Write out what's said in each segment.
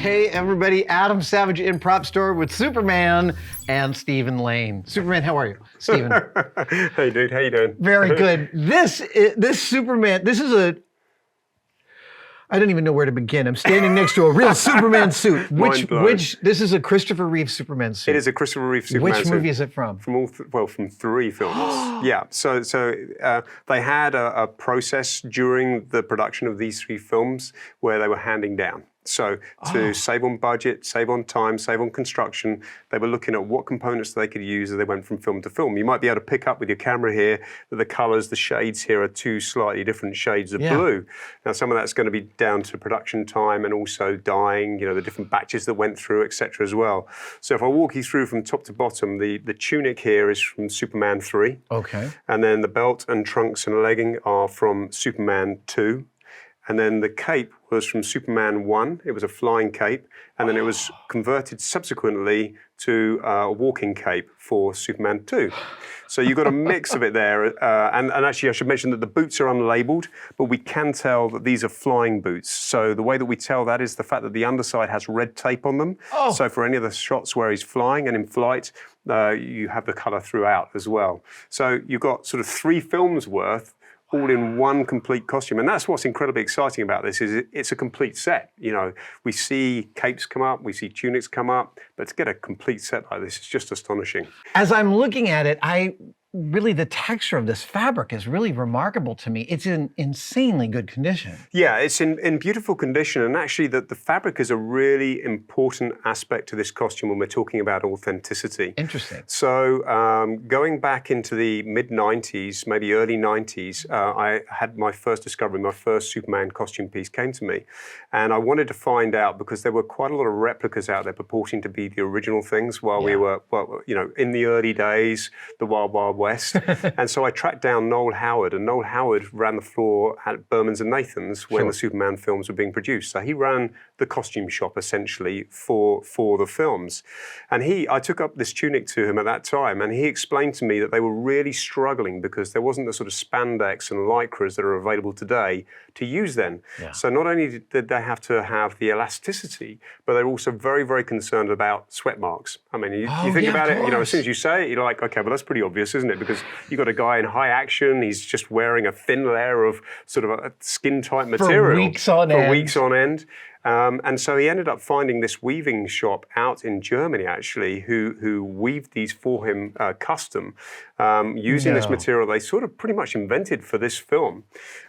Hey everybody, Adam Savage in Prop Store with Superman and Stephen Lane. Superman, how are you? Stephen. Hey dude, how you doing? Very good. This Superman, this is I don't even know where to begin. I'm standing next to a real Superman suit. This is a Christopher Reeve Superman suit. It is a Christopher Reeve Superman suit. Which movie is it from? From from 3 films. Yeah. So they had a process during the production of these 3 films where they were handing down. So to save on budget, save on time, save on construction, they were looking at what components they could use as they went from film to film. You might be able to pick up with your camera here that the colors, the shades here are 2 slightly different shades of blue. Now some of that's going to be down to production time and also dyeing, you know, the different batches that went through, etc. as well. So if I walk you through from top to bottom, the tunic here is from Superman 3. Okay. And then the belt and trunks and legging are from Superman 2. And then the cape was from Superman 1. It was a flying cape. And then it was converted subsequently to a walking cape for Superman 2. So you've got a mix of it there. And actually, I should mention that the boots are unlabeled, but we can tell that these are flying boots. So the way that we tell that is the fact that the underside has red tape on them. So for any of the shots where he's flying and in flight, you have the color throughout as well. So you've got sort of 3 films worth all in one complete costume. And that's what's incredibly exciting about this is it's a complete set. You know, we see capes come up, we see tunics come up, but to get a complete set like this is just astonishing. As I'm looking at it, really the texture of this fabric is really remarkable to me. It's in insanely good condition. Yeah, it's in beautiful condition, and actually the fabric is a really important aspect to this costume when we're talking about authenticity. Interesting. So going back into the mid-90s, maybe early 90s, I had my first discovery, my first Superman costume piece came to me, and I wanted to find out because there were quite a lot of replicas out there purporting to be the original things while we were, you know, in the early days, the Wild Wild West. And so I tracked down Noel Howard, and Noel Howard ran the floor at Berman's and Nathan's when the Superman films were being produced. So he ran the costume shop essentially for the films. And I took up this tunic to him at that time, and he explained to me that they were really struggling because there wasn't the sort of spandex and lycras that are available today to use then. So not only did they have to have the elasticity, but they're also very, very concerned about sweat marks. I mean, you think about it, you know, as soon as you say it, you're like, okay, well, that's pretty obvious, isn't it? Because you've got a guy in high action, he's just wearing a thin layer of sort of a skin-type material. For weeks on end. And so he ended up finding this weaving shop out in Germany, actually, who weaved these for him custom, using this material they sort of pretty much invented for this film.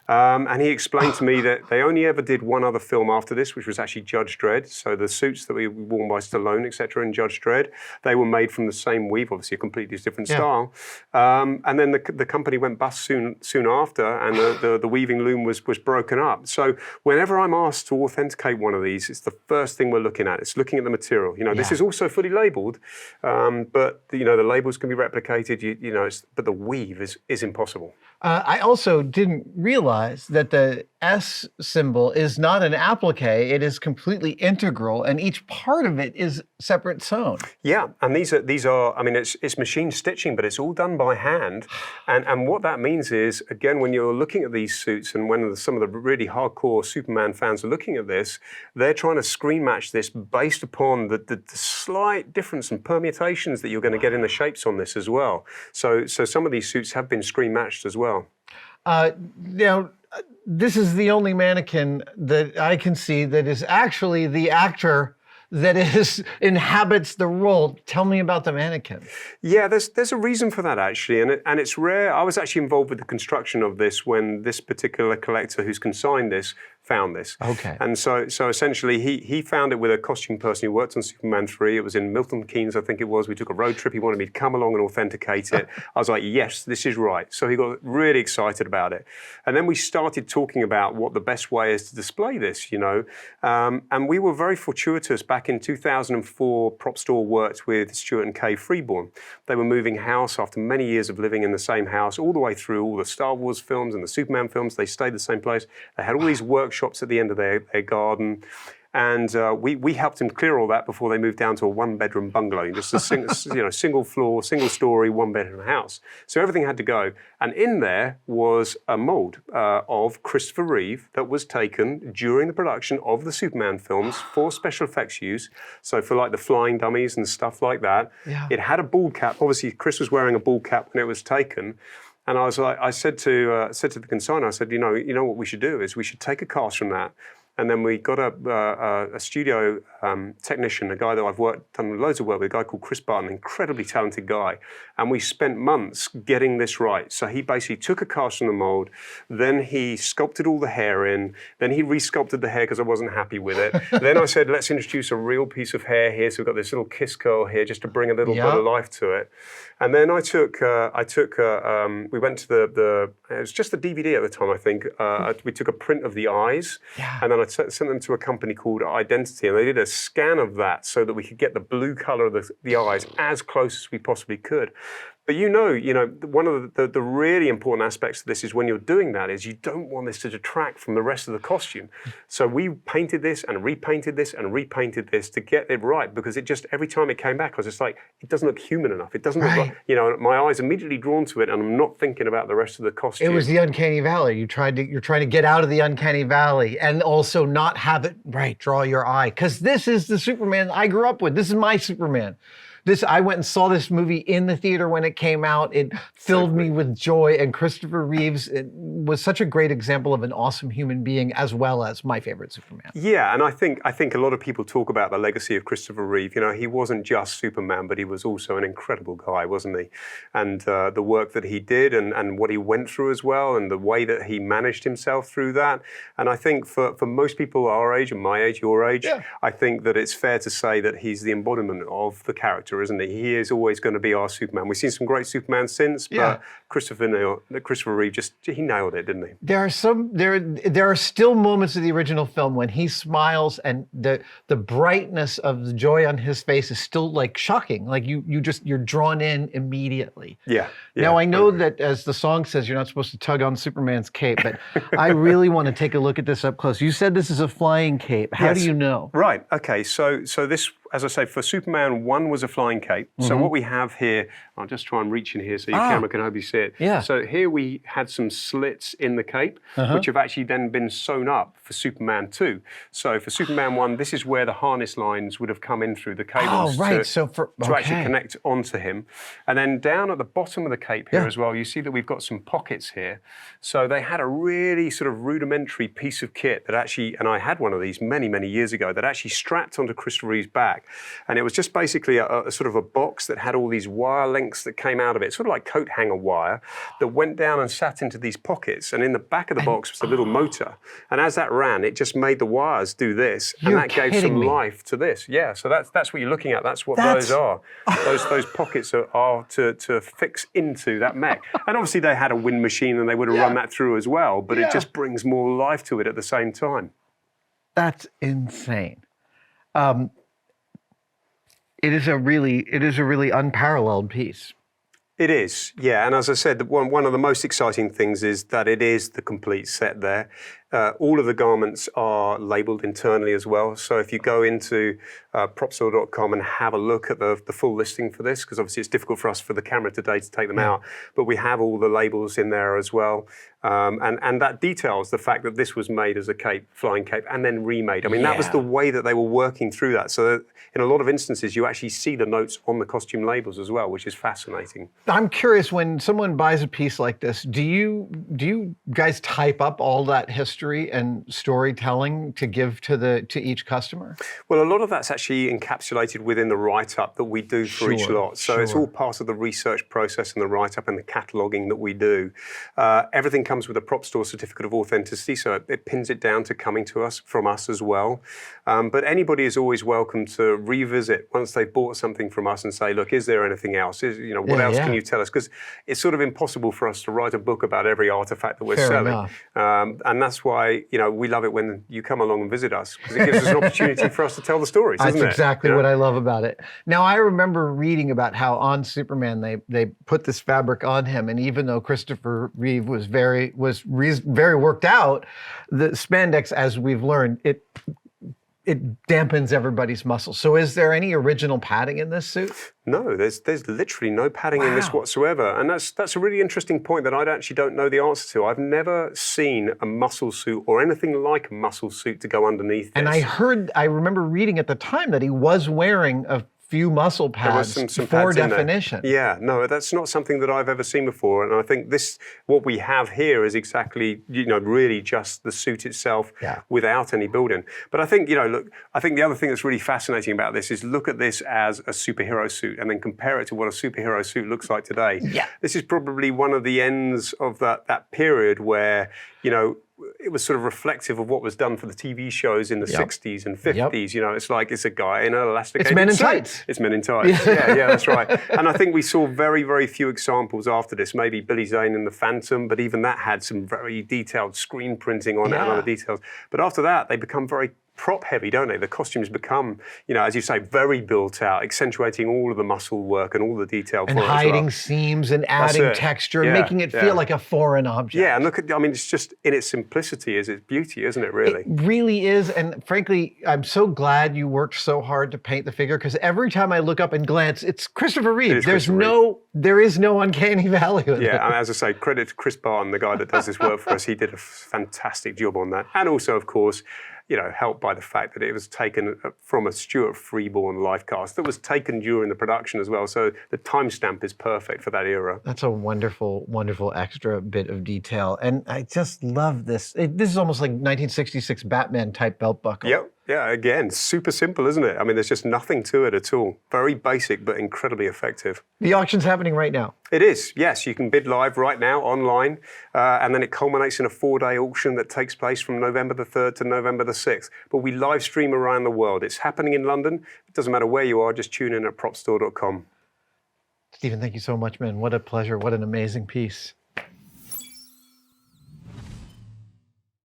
And he explained to me that they only ever did one other film after this, which was actually Judge Dredd. So the suits that were worn by Stallone, etc., in Judge Dredd, they were made from the same weave, obviously a completely different style. And then the company went bust soon after, and the weaving loom was broken up. So whenever I'm asked to authenticate one of these, it's the first thing we're looking at. It's looking at the material. You know, this is also fully labeled, but you know the labels can be replicated. You know, but the weave is impossible. I also didn't realize that the S symbol is not an applique. It is completely integral, and each part of it is separate sewn. Yeah, and these are. I mean, it's machine stitching, but it's all done by hand. And what that means is, again, when you're looking at these suits, and when some of the really hardcore Superman fans are looking at this, they're trying to screen match this based upon the slight difference and permutations that you're going to get in the shapes on this as well. So some of these suits have been screen matched as well. Now, this is the only mannequin that I can see that is actually the actor that inhabits the role. Tell me about the mannequin. Yeah, there's a reason for that actually, and it's rare. I was actually involved with the construction of this when this particular collector who's consigned this found this. Okay. And so essentially he found it with a costume person who worked on Superman 3. It was in Milton Keynes, I think it was. We took a road trip. He wanted me to come along and authenticate it. I was like, yes, this is right. So he got really excited about it. And then we started talking about what the best way is to display this, you know. And we were very fortuitous. Back in 2004, Prop Store worked with Stuart and Kay Freeborn. They were moving house after many years of living in the same house, all the way through all the Star Wars films and the Superman films. They stayed the same place. They had all these workshops at the end of their garden. And we helped him clear all that before they moved down to a one-bedroom bungalow, just a single floor, single story, one-bedroom house. So everything had to go. And in there was a mold of Christopher Reeve that was taken during the production of the Superman films for special effects use. So for like the flying dummies and stuff like that. Yeah. It had a bald cap. Obviously, Chris was wearing a bald cap when it was taken. And I was like, I said to the consignor, I said, you know what we should do is we should take a cast from that. And then we got a studio technician, a guy that I've done loads of work with, a guy called Chris Barton, an incredibly talented guy. And we spent months getting this right. So he basically took a cast from the mold, then he sculpted all the hair in, then he re-sculpted the hair because I wasn't happy with it. Then I said, let's introduce a real piece of hair here. So we've got this little kiss curl here just to bring a little bit of life to it. And then we went to it was just the DVD at the time, I think. We took a print of the eyes, and then I sent them to a company called Identity, and they did a scan of that so that we could get the blue color of the eyes as close as we possibly could. But one of the really important aspects of this is when you're doing that is you don't want this to detract from the rest of the costume. So we painted this and repainted this and repainted this to get it right, because it just, every time it came back, I was just like, it doesn't look human enough. It doesn't look like, my eyes immediately drawn to it, and I'm not thinking about the rest of the costume. It was the uncanny valley. You're trying to get out of the uncanny valley and also not have it draw your eye, because this is the Superman I grew up with. This is my Superman. I went and saw this movie in the theater when it came out. It filled me with joy, and Christopher Reeves was such a great example of an awesome human being, as well as my favorite Superman. Yeah, and I think a lot of people talk about the legacy of Christopher Reeve. He wasn't just Superman, but he was also an incredible guy, wasn't he? And the work that he did and what he went through as well, and the way that he managed himself through that. And I think for most people our age and my age, your age, I think that it's fair to say that he's the embodiment of the character, isn't he? He is always going to be our Superman. We've seen some great Superman since, but Christopher Reeve he nailed it, didn't he? There are still moments of the original film when he smiles, and the brightness of the joy on his face is still like shocking. Like you're drawn in immediately. Yeah. Now I know that, as the song says, you're not supposed to tug on Superman's cape, but I really want to take a look at this up close. You said this is a flying cape. How do you know? Right. Okay. So this, as I say, for Superman 1 was a flying cape. So what we have here, I'll just try and reach in here so your camera can hopefully see it. Yeah. So here we had some slits in the cape, which have actually then been sewn up for Superman 2. So for Superman 1, this is where the harness lines would have come in through the cables to actually connect onto him. And then down at the bottom of the cape here as well, you see that we've got some pockets here. So they had a really sort of rudimentary piece of kit that actually, and I had one of these many, many years ago, that actually strapped onto Christopher Reeve's back. And it was just basically a sort of a box that had all these wire links that came out of it, sort of like coat hanger wire, that went down and sat into these pockets. And in the back of the box was a little motor. And as that ran, it just made the wires do this. And that gave some life to this. Yeah, so that's what you're looking at. That's what those are. Those pockets are to fix into that mech. And obviously they had a wind machine and they would have run that through as well, but it just brings more life to it at the same time. That's insane. It is a really unparalleled piece. It is, yeah. And as I said, one of the most exciting things is that it is the complete set there. All of the garments are labeled internally as well. So if you go into propstore.com and have a look at the full listing for this, because obviously it's difficult for us for the camera today to take them out, but we have all the labels in there as well. And that details the fact that this was made as a cape, flying cape, and then remade. I mean, that was the way that they were working through that. So that in a lot of instances, you actually see the notes on the costume labels as well, which is fascinating. I'm curious, when someone buys a piece like this, do you guys type up all that history and storytelling to give to each customer? Well, a lot of that's actually encapsulated within the write-up that we do for each lot. So it's all part of the research process and the write-up and the cataloguing that we do. Everything comes with a Prop Store certificate of authenticity, so it pins it down to coming to us from us as well. But anybody is always welcome to revisit once they've bought something from us and say, look, is there anything else? What else can you tell us? Because it's sort of impossible for us to write a book about every artifact that we're selling. And that's why we love it when you come along and visit us, because it gives us an opportunity for us to tell the stories, doesn't it? That's exactly what I love about it. Now, I remember reading about how on Superman they put this fabric on him, and even though Christopher Reeve was very worked out, the spandex, as we've learned, it it dampens everybody's muscles. So is there any original padding in this suit? No, there's literally no padding in this Wow. whatsoever, and that's a really interesting point that I actually don't know the answer to. I've never seen a muscle suit or anything like a muscle suit to go underneath this. And I remember reading at the time that he was wearing a few muscle pads some for pads in there. definition. Yeah, no, that's not something that I've ever seen before. And I think what we have here is exactly, really just the suit itself without any building. But I think, look, I think the other thing that's really fascinating about this is look at this as a superhero suit and then compare it to what a superhero suit looks like today. Yeah. This is probably one of the ends of that period where, it was sort of reflective of what was done for the TV shows in the 60s and 50s. It's a guy in an elasticated It's Men in suit. Tights. It's Men in Tights. Yeah, that's right. And I think we saw very, very few examples after this. Maybe Billy Zane in The Phantom, but even that had some very detailed screen printing on it and other details. But after that, they become very prop heavy, don't they? The costumes become, as you say, very built out, accentuating all of the muscle work and all the detail and for it hiding as well. seams and adding texture and making it feel like a foreign object. Yeah, and it's just in its simplicity is its beauty, isn't it, really? It really is, and frankly, I'm so glad you worked so hard to paint the figure, because every time I look up and glance, it's Christopher Reeve. There is no uncanny valley with it. Yeah, and as I say, credit to Chris Barton, the guy that does this work for us. He did a fantastic job on that. And also, of course, helped by the fact that it was taken from a Stuart Freeborn life cast that was taken during the production as well. So the timestamp is perfect for that era. That's a wonderful, wonderful extra bit of detail. And I just love this. This is almost like 1966 Batman type belt buckle. Yep. Yeah, again, super simple, isn't it? I mean, there's just nothing to it at all. Very basic, but incredibly effective. The auction's happening right now. It is, yes. You can bid live right now online, and then it culminates in a 4-day auction that takes place from November the 3rd to November the 6th. But we live stream around the world. It's happening in London. It doesn't matter where you are, just tune in at propstore.com. Stephen, thank you so much, man. What a pleasure. What an amazing piece.